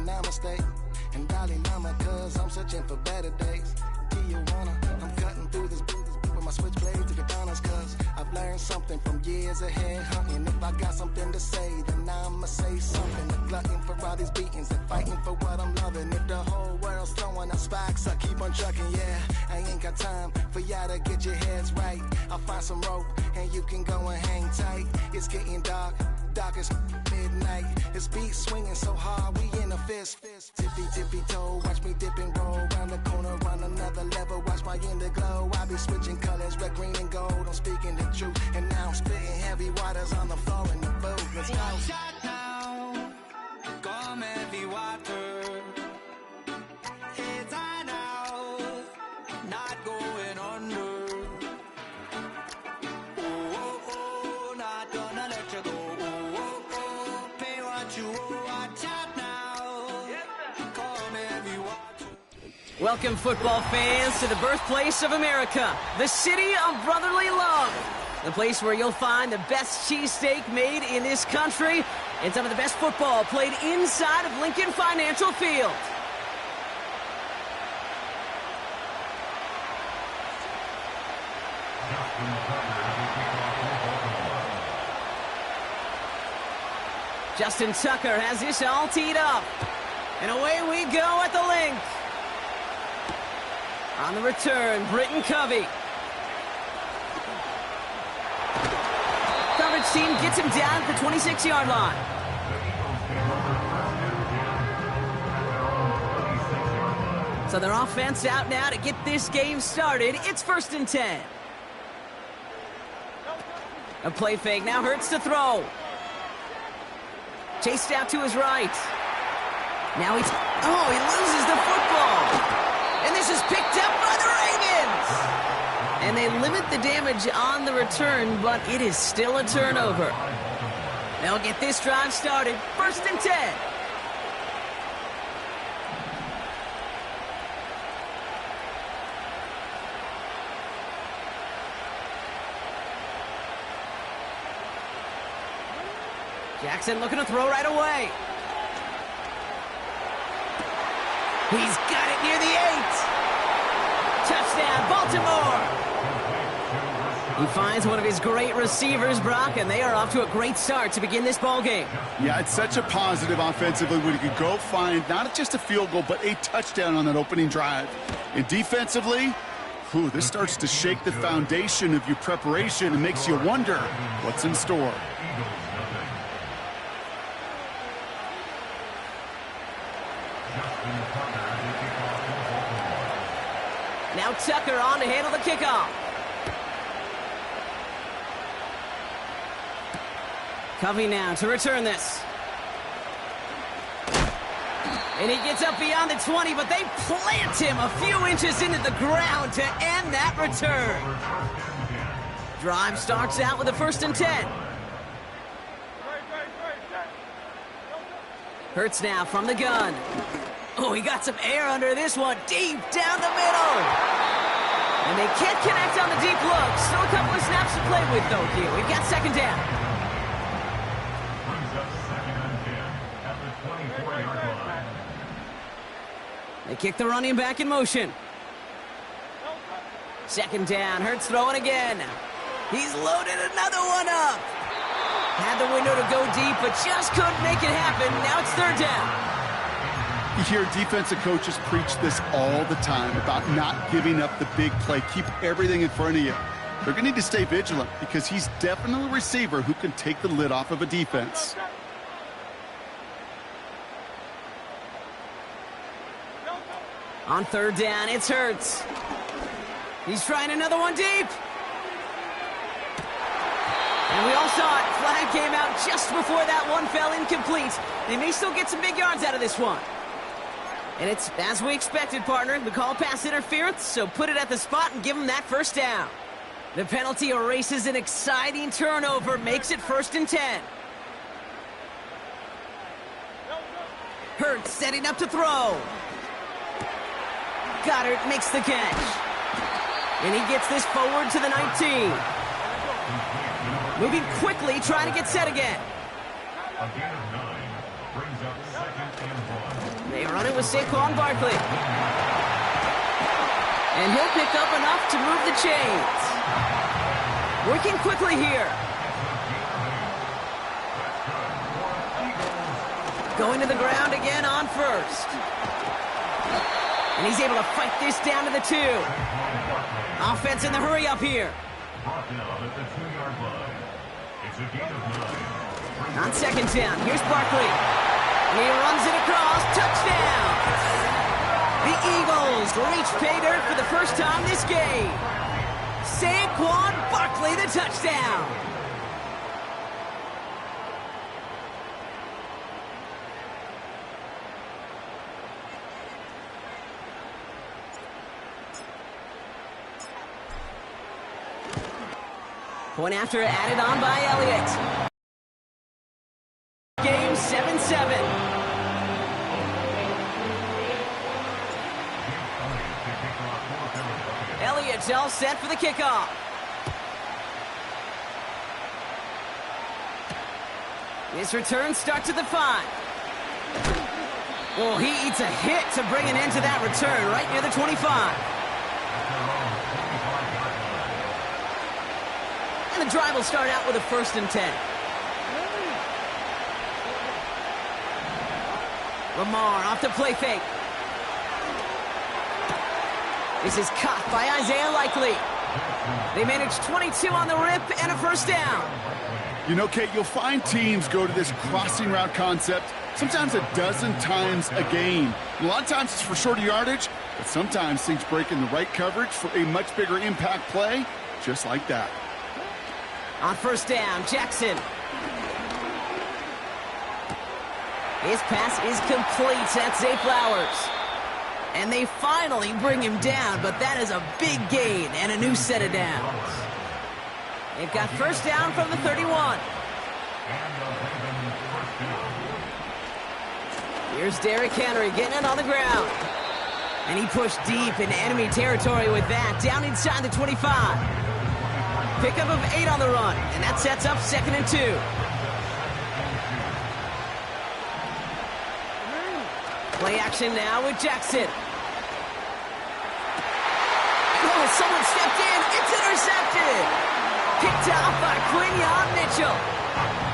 namaste. And Dalai Lama, cause I'm searching for better days. Tijuana, I'm cutting through this with my switchblade to katanas, cause I've learned something from years ahead hunting. If I got something to say, then I'ma say something. The glutton for all these beatings and fighting for what I'm loving. If the whole world's throwing up spikes, I keep on trucking, yeah. I ain't got time for y'all to get your heads right. I'll find some rope and you can go and hang tight. It's getting dark, dark as midnight. This beat swinging so hard, we in a fist. Tippy, tippy toe, watch me dip and roll. Round the corner, on another level, watch my inner glow. I be switching colors, red, green, and gold. I'm speaking the truth, and now I'm spitting heavy waters on the floor in the booth. Let's go. Shut down, come heavy water. It's high now, not going under. Oh, oh, oh, not gonna let you go. Oh, oh, oh, pay what you owe. Watch out now, come heavy water. Welcome, football fans, to the birthplace of America, the city of brotherly love. The place where you'll find the best cheesesteak made in this country and some of the best football played inside of Lincoln Financial Field. Justin Tucker has this all teed up. And away we go at the link. On the return, Britton Covey. Coverage team gets him down at the 26-yard line. So their offense out now to get this game started. It's 1st and 10. A play fake, now Hurts to throw. Chased out to his right. Now he loses the football. And this is picked up by the Ravens. And they limit the damage on the return, but it is still a turnover. They'll get this drive started. 1st and 10. Jackson looking to throw right away. He's got it near the 8. Touchdown, Baltimore. He finds one of his great receivers, Brock, and they are off to a great start to begin this ball game. Yeah, it's such a positive offensively when you can go find not just a field goal, but a touchdown on that opening drive. And defensively, this starts to shake the foundation of your preparation and makes you wonder what's in store. Now Tucker on to handle the kickoff. Covey now to return this. And he gets up beyond the 20, but they plant him a few inches into the ground to end that return. Drive starts out with a 1st and 10. Hurts now from the gun. Oh, he got some air under this one, deep down the middle. And they can't connect on the deep look. Still a couple of snaps to play with, though, here. We've got 2nd down. They kick the running back in motion. 2nd down, Hurts throwing again. He's loaded another one up. Had the window to go deep, but just couldn't make it happen. Now it's 3rd down. You hear defensive coaches preach this all the time about not giving up the big play. Keep everything in front of you. They're going to need to stay vigilant because he's definitely a receiver who can take the lid off of a defense. On 3rd down, it's Hurts. He's trying another one deep. And we all saw it. Flag came out just before that one fell incomplete. They may still get some big yards out of this one. And it's as we expected, partner. The call pass interference, so put it at the spot and give them that 1st down. The penalty erases an exciting turnover, makes it 1st and 10. Hurts setting up to throw. Goddard makes the catch. And he gets this forward to the 19. Moving quickly, trying to get set again. A gain of 9 brings up 2nd and 1. They run it with Saquon Barkley. And he'll pick up enough to move the chains. Working quickly here. Going to the ground again on first. And he's able to fight this down to the 2. Offense in the hurry up here. On second down, here's Barkley. He runs it across, touchdown! The Eagles reach pay dirt for the first time this game. Saquon Barkley, the touchdown. Point after added on by Elliott. Game 7-7. Elliott's all set for the kickoff. His return starts at the 5. Oh, he eats a hit to bring an end to that return right near the 25. And the drive will start out with a 1st and 10. Lamar off the play fake. This is caught by Isaiah Likely. They manage 22 on the rip and a 1st down. You know, Kate, you'll find teams go to this crossing route concept sometimes a dozen times a game. A lot of times it's for shorter yardage, but sometimes things break in the right coverage for a much bigger impact play, just like that. On 1st down, Jackson. His pass is complete. That's Zay Flowers. And they finally bring him down, but that is a big gain and a new set of downs. They've got 1st down from the 31. Here's Derrick Henry getting it on the ground. And he pushed deep in enemy territory with that, down inside the 25. Pickup of 8 on the run, and that sets up 2nd and 2. Play action now with Jackson. Oh, someone stepped in. It's intercepted. Picked off by Quinyon Mitchell.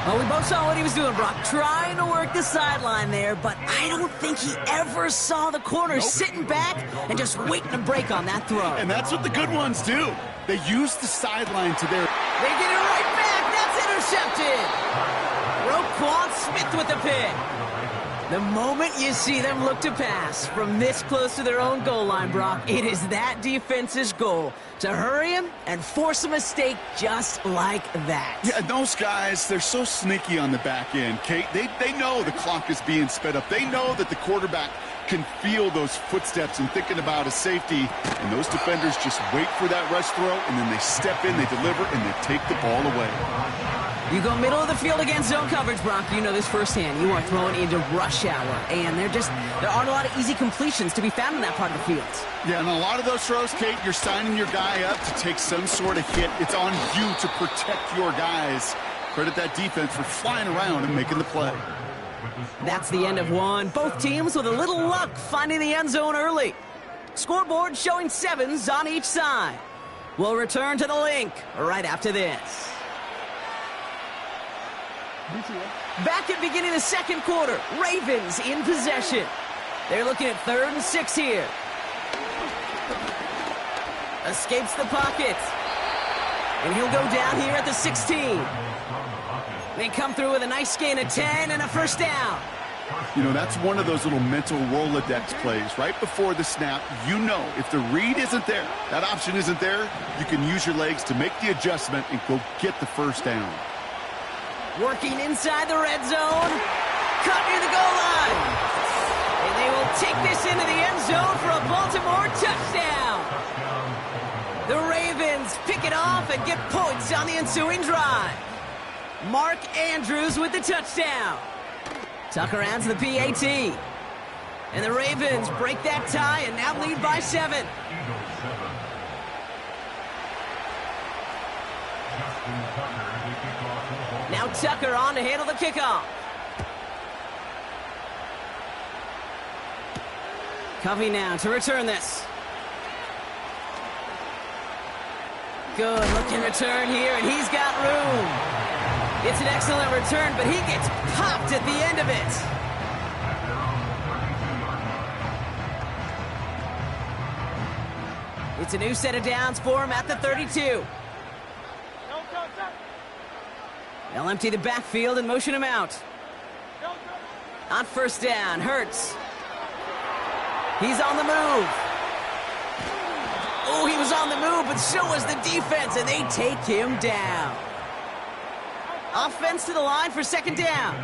Well, we both saw what he was doing, Brock. Trying to work the sideline there, but I don't think he ever saw the corner sitting back and just waiting to break on that throw. And that's what the good ones do. They use the sideline to their... They get it right back. That's intercepted. Roquan Smith with the pick. The moment you see them look to pass from this close to their own goal line, Brock, it is that defense's goal to hurry him and force a mistake just like that. Yeah, those guys, they're so sneaky on the back end, Kate. They know the clock is being sped up. They know that the quarterback can feel those footsteps and thinking about a safety, and those defenders just wait for that rush throw, and then they step in, they deliver, and they take the ball away. You go middle of the field against zone coverage, Brock. You know this firsthand. You are thrown into rush hour, and there aren't a lot of easy completions to be found in that part of the field. Yeah, and a lot of those throws, Kate, you're signing your guy up to take some sort of hit. It's on you to protect your guys. Credit that defense for flying around and making the play. That's the end of one. Both teams with a little luck finding the end zone early. Scoreboard showing 7s on each side. We'll return to the link right after this. Back at beginning of the 2nd quarter, Ravens in possession. They're looking at 3rd and 6 here. Escapes the pocket. And he'll go down here at the 16. They come through with a nice gain of 10 and a 1st down. You know, that's one of those little mental Rolodex plays. Right before the snap, you know if the read isn't there, that option isn't there, you can use your legs to make the adjustment and go get the 1st down. Working inside the red zone. Cut near the goal line. And they will take this into the end zone for a Baltimore touchdown. The Ravens pick it off and get points on the ensuing drive. Mark Andrews with the touchdown. Tucker adds the PAT. And the Ravens break that tie and now lead by 7. Now Tucker on to handle the kickoff. Covey now to return this. Good looking return here, and he's got room. It's an excellent return, but he gets popped at the end of it. It's a new set of downs for him at the 32. They'll empty the backfield and motion him out. On first down, Hurts. He's on the move. Oh, he was on the move, but so was the defense, and they take him down. Offense to the line for second down.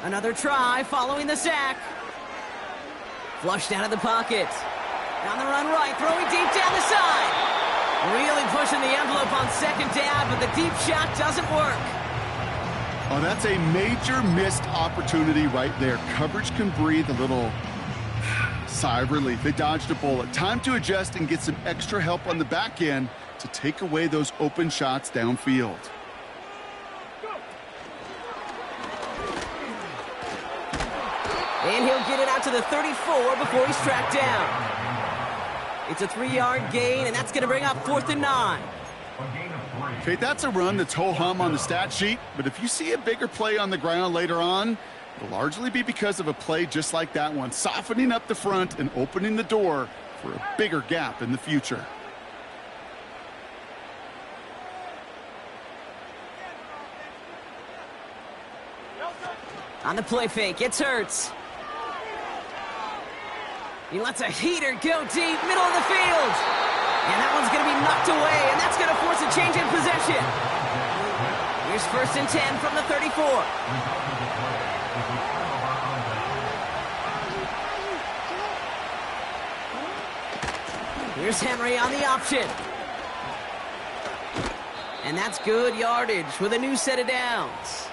Another try following the sack. Flushed out of the pocket. On the run right, throwing deep down the side. Really pushing the envelope on second down, but the deep shot doesn't work. Oh, that's a major missed opportunity right there. Coverage can breathe a little sigh of relief. They dodged a bullet. Time to adjust and get some extra help on the back end to take away those open shots downfield. And he'll get it out to the 34 before he's tracked down. It's a 3-yard gain, and that's going to bring up 4th and 9. Okay, that's a run that's ho-hum on the stat sheet, but if you see a bigger play on the ground later on, it'll largely be because of a play just like that one, softening up the front and opening the door for a bigger gap in the future. On the play fake, it's Hurts. He lets a heater go deep, middle of the field. And that one's going to be knocked away, and that's going to force a change in possession. Here's 1st and 10 from the 34. Here's Henry on the option. And that's good yardage with a new set of downs.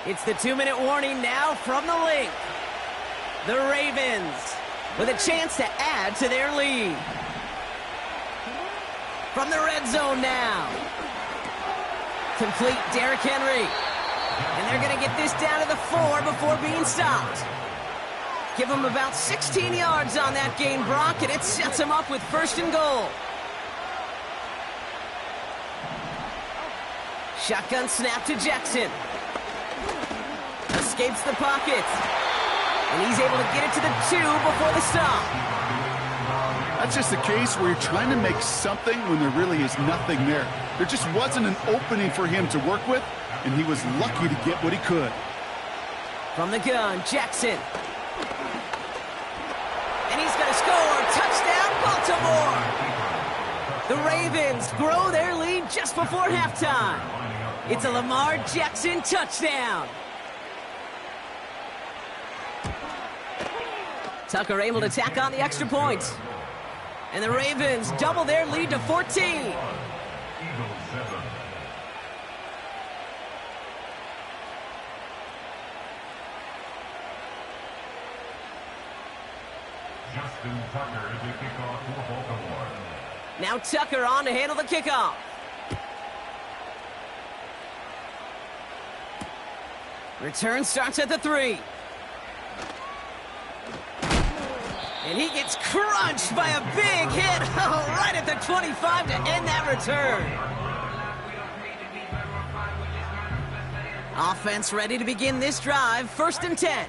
It's the 2-minute warning now from the link. The Ravens with a chance to add to their lead. From the red zone now. Complete Derrick Henry. And they're going to get this down to the 4 before being stopped. Give him about 16 yards on that gain, Brock, and it sets him up with 1st and goal. Shotgun snap to Jackson. Escapes the pocket. And he's able to get it to the 2 before the stop. That's just a case where you're trying to make something when there really is nothing there. There just wasn't an opening for him to work with, and he was lucky to get what he could. From the gun, Jackson. And he's going to score. Touchdown, Baltimore. The Ravens grow their lead just before halftime. It's a Lamar Jackson touchdown. Tucker able to tack on the extra point. And the Ravens double their lead to 14. Now Tucker on to handle the kickoff. Return starts at the 3. And he gets crunched by a big hit right at the 25 to end that return. Offense ready to begin this drive. 1st and 10.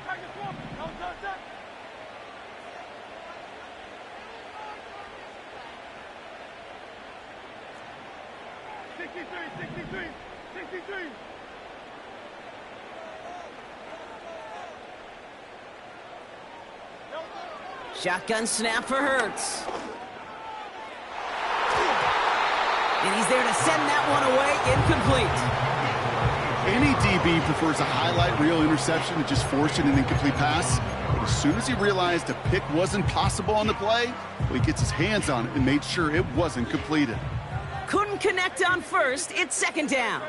Shotgun snap for Hurts. And he's there to send that one away, incomplete. Any DB prefers a highlight reel interception to just forcing an incomplete pass. But as soon as he realized a pick wasn't possible on the play, well, he gets his hands on it and made sure it wasn't completed. Couldn't connect on first. It's 2nd down.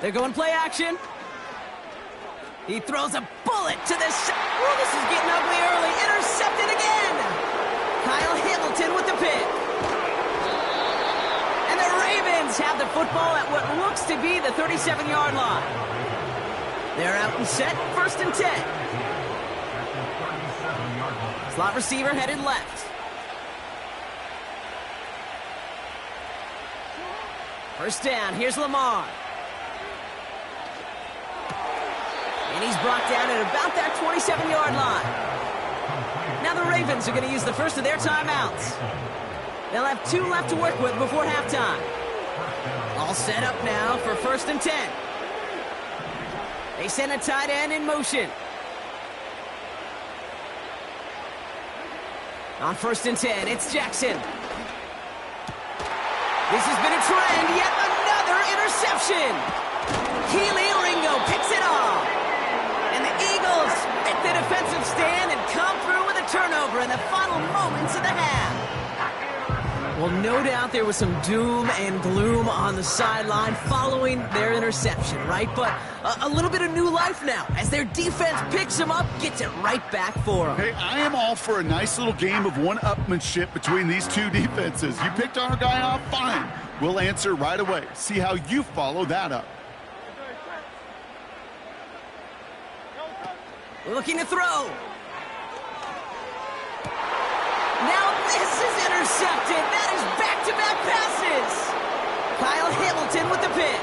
They're going play action. He throws a bullet to this. Oh, this is getting ugly early. Intercepted again. Kyle Hamilton with the pick. And the Chargers have the football at what looks to be the 37-yard line. They're out and set, 1st and 10. Slot receiver headed left. First down, here's Lamar. And he's brought down at about that 27-yard line. Now the Ravens are going to use the first of their timeouts. They'll have 2 left to work with before halftime. All set up now for 1st and 10. They send a tight end in motion. On 1st and 10, it's Jackson. This has been a trend, yet another interception. Keely Ringo picks it off. And the Eagles at the defensive stand and come through with a turnover in the final moments of the half. Well, no doubt there was some doom and gloom on the sideline following their interception, right? But a little bit of new life now as their defense picks them up, gets it right back for them. Hey, I am all for a nice little game of one-upmanship between these two defenses. You picked our guy off, fine. We'll answer right away. See how you follow that up. Looking to throw. Now this is intercepted. That is back-to-back passes. Kyle Hamilton with the pick.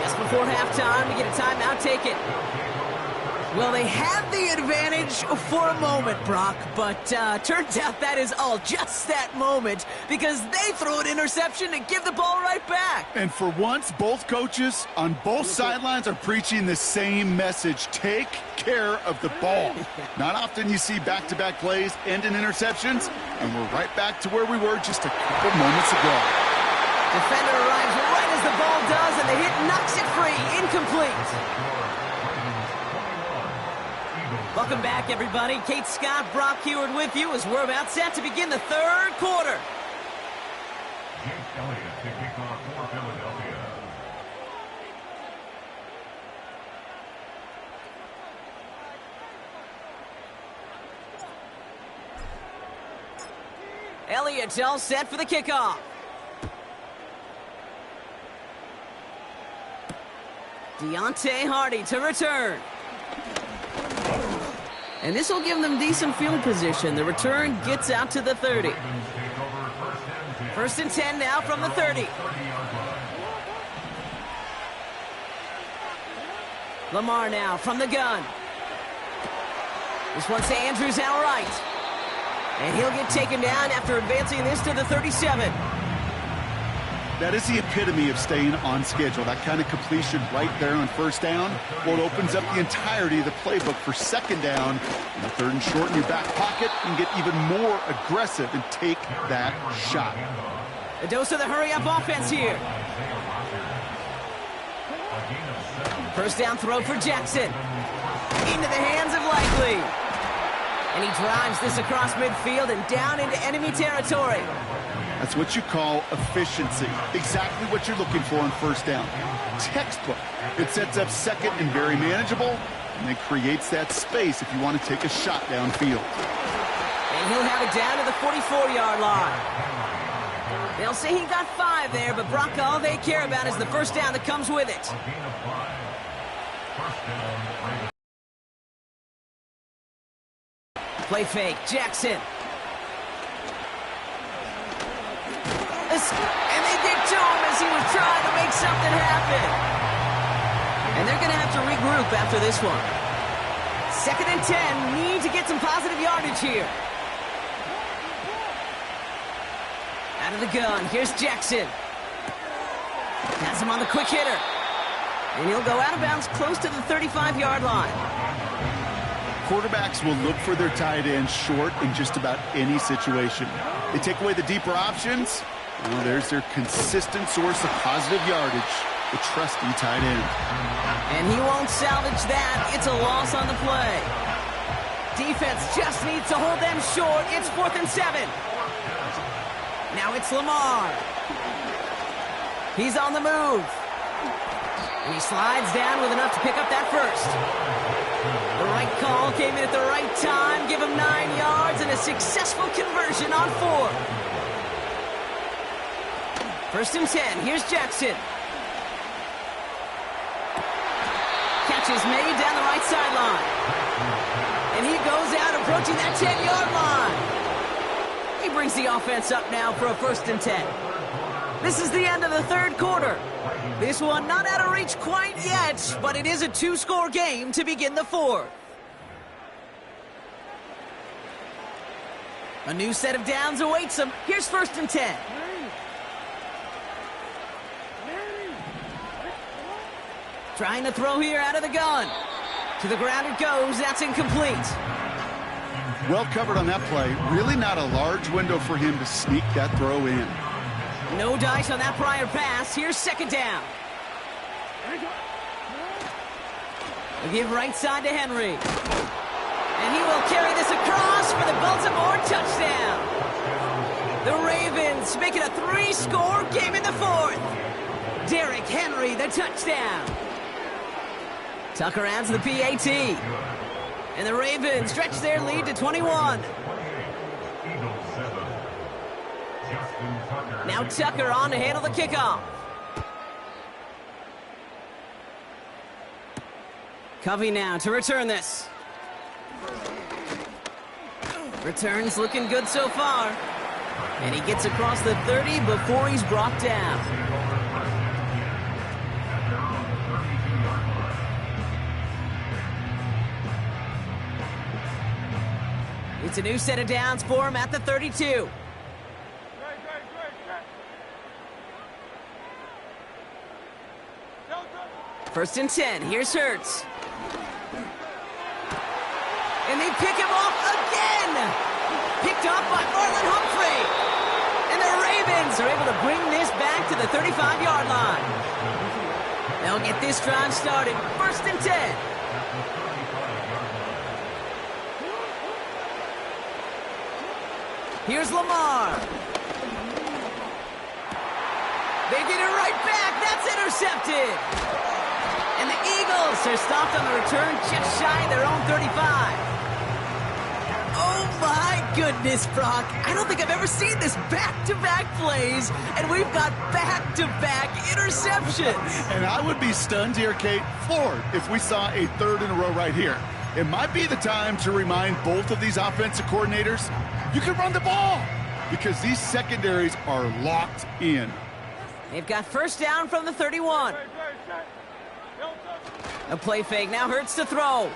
Just before halftime, we get a timeout taken. Well, they had the advantage for a moment, Brock, but turns out that is all just that moment because they throw an interception and give the ball right back. And for once, both coaches on both sidelines are preaching the same message. Take care of the ball. Not often you see back-to-back plays end in interceptions, and we're right back to where we were just a couple moments ago. Defender arrives right as the ball does, and the hit knocks it free. Incomplete. Welcome back, everybody. Kate Scott, Brock Heward with you as we're about set to begin the 3rd quarter. Elliott all set for the kickoff. Deontay Hardy to return. And this will give them decent field position. The return gets out to the 30. 1st and 10 now from the 30. Lamar now from the gun. This one's to Andrews out right. And he'll get taken down after advancing this to the 37. That is the epitome of staying on schedule. That kind of completion right there on 1st down. Well, it opens up the entirety of the playbook for 2nd down. In the 3rd and short in your back pocket, you can get even more aggressive and take that shot. A dose of the hurry-up offense here. 1st down throw for Jackson. Into the hands of Likely. And he drives this across midfield and down into enemy territory. That's what you call efficiency. Exactly what you're looking for on 1st down. Textbook. It sets up 2nd and very manageable, and then creates that space if you want to take a shot downfield. And he'll have it down to the 44-yard line. They'll say he got 5 there, but Brock, all they care about is the 1st down that comes with it. Play fake, Jackson. And they get to him as he was trying to make something happen. And they're going to have to regroup after this one. 2nd and 10, need to get some positive yardage here. Out of the gun, here's Jackson. Has him on the quick hitter. And he'll go out of bounds close to the 35-yard line. Quarterbacks will look for their tight end short in just about any situation. They take away the deeper options. Well, there's their consistent source of positive yardage, the trusty tight end. And he won't salvage that. It's a loss on the play. Defense just needs to hold them short. It's 4th and 7. Now it's Lamar. He's on the move. And he slides down with enough to pick up that first. The right call came in at the right time. Give him 9 yards and a successful conversion on 4. First and 10. Here's Jackson. Catch is made down the right sideline. And he goes out approaching that 10-yard line. He brings the offense up now for a first and 10. This is the end of the third quarter. This one not out of reach quite yet, but it is a two-score game to begin the fourth. A new set of downs awaits him. Here's first and 10. Trying to throw here out of the gun. To the ground it goes. That's incomplete. Well covered on that play. Really not a large window for him to sneak that throw in. No dice on that prior pass. Here's second down. They give right side to Henry. And he will carry this across for the Baltimore touchdown. The Ravens make it a 3-score game in the fourth. Derrick Henry, the touchdown. Tucker adds the PAT. And the Ravens stretch their lead to 21. Now Tucker on to handle the kickoff. Covey now to return this. Returns looking good so far. And he gets across the 30 before he's brought down. It's a new set of downs for him at the 32. First and 10. Here's Hurts. And they pick him off again. Picked off by Marlon Humphrey. And the Ravens are able to bring this back to the 35-yard line. They'll get this drive started. First and 10. Here's Lamar. They get it right back. That's intercepted. And the Eagles are stopped on the return just shy of their own 35. Oh, my goodness, Brock. I don't think I've ever seen this back-to-back plays, and we've got back-to-back interceptions. And I would be stunned here, Kate, floored, if we saw a third in a row right here. It might be the time to remind both of these offensive coordinators, you can run the ball, because these secondaries are locked in. They've got first down from the 31. A play fake now Hurts to throw.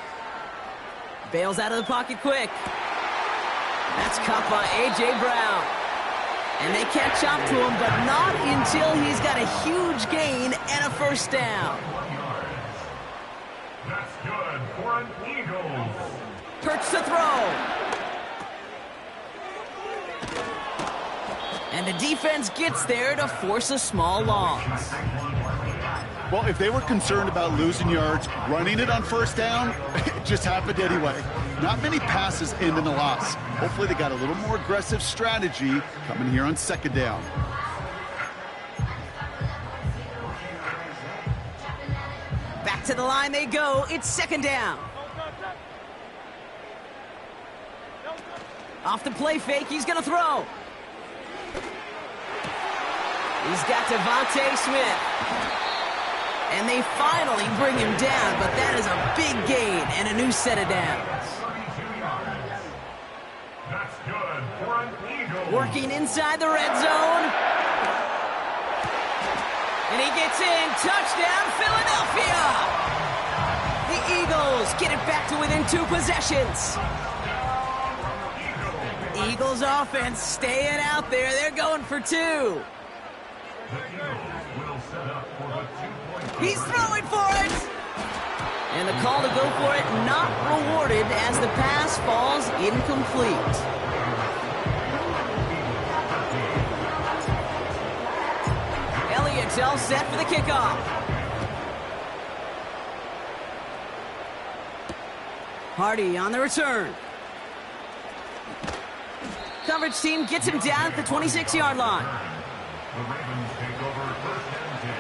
Bails out of the pocket quick. That's caught by A.J. Brown. And they catch up to him, but not until he's got a huge gain and a first down. That's good for an Eagles. Hurts to throw. And the defense gets there to force a small loss. Well, if they were concerned about losing yards, running it on first down, it just happened anyway. Not many passes end in a loss. Hopefully they got a little more aggressive strategy coming here on second down. Back to the line they go. It's second down. Off the play fake, he's going to throw. He's got Devontae Smith. And they finally bring him down, but that is a big gain and a new set of downs. That's good for an Eagles. Working inside the red zone. And he gets in. Touchdown, Philadelphia! The Eagles get it back to within 2 possessions. Eagles offense staying out there. They're going for 2. The Eagles will set up for the 2-point. He's throwing for it! And the call to go for it not rewarded as the pass falls incomplete. Elliott's all set for the kickoff. Hardy on the return. Coverage team gets him down at the 26-yard line. The Ravens take over first and 10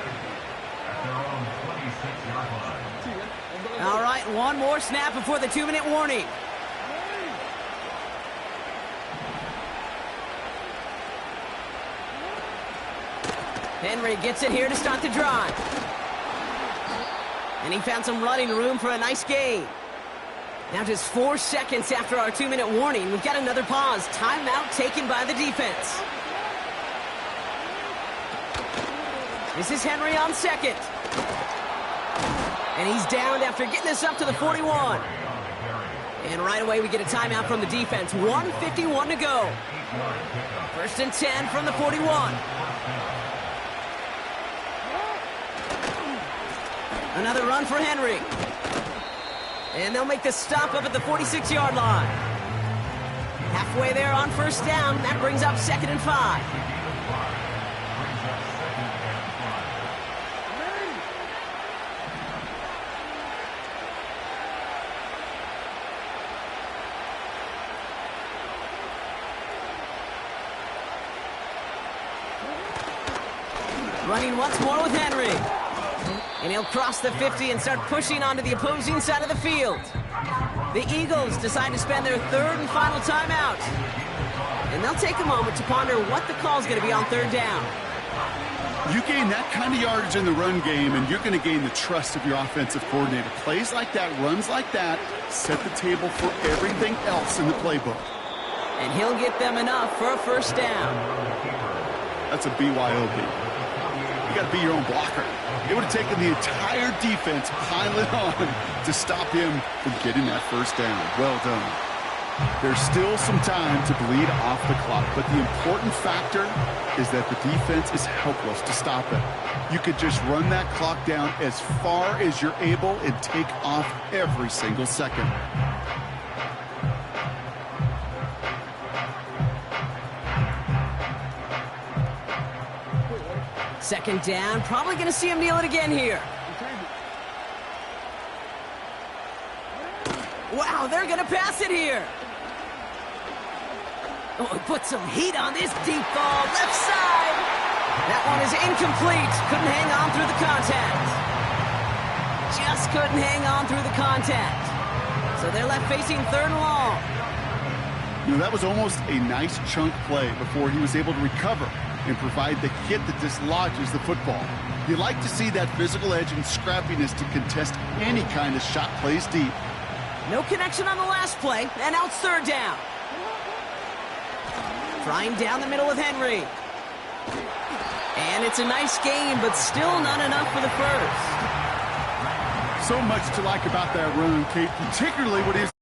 at their own 26-yard line. All right, one more snap before the 2-minute warning. Henry gets it here to start the drive. And he found some running room for a nice gain. Now just 4 seconds after our 2-minute warning, we've got another pause. Timeout taken by the defense. This is Henry on second. And he's down after getting this up to the 41. And right away we get a timeout from the defense. 1:51 to go. 1st and 10 from the 41. Another run for Henry. And they'll make the stop up at the 46-yard line. Halfway there on 1st down. That brings up 2nd and 5. Running once more with Henry. And he'll cross the 50 and start pushing onto the opposing side of the field. The Eagles decide to spend their 3rd and final timeout. And they'll take a moment to ponder what the call's going to be on 3rd down. You gain that kind of yardage in the run game, and you're going to gain the trust of your offensive coordinator. Plays like that, runs like that, set the table for everything else in the playbook. And he'll get them enough for a 1st down. That's a BYOB. You got to be your own blocker. It would have taken the entire defense piling on to stop him from getting that 1st down. Well done. There's still some time to bleed off the clock, but the important factor is that the defense is helpless to stop it. You could just run that clock down as far as you're able and take off every single second. Second down, probably going to see him kneel it again here. Wow, they're going to pass it here. Oh, put some heat on this deep ball, left side. That one is incomplete. Couldn't hang on through the contact. Just couldn't hang on through the contact. So they're left facing 3rd and long. You know, that was almost a nice chunk play before he was able to recover and provide the hit that dislodges the football. You like to see that physical edge and scrappiness to contest any kind of shot plays deep. No connection on the last play, and now it's 3rd down. Trying down the middle with Henry. And it's a nice game, but still not enough for the 1st. So much to like about that run, Kate, particularly what is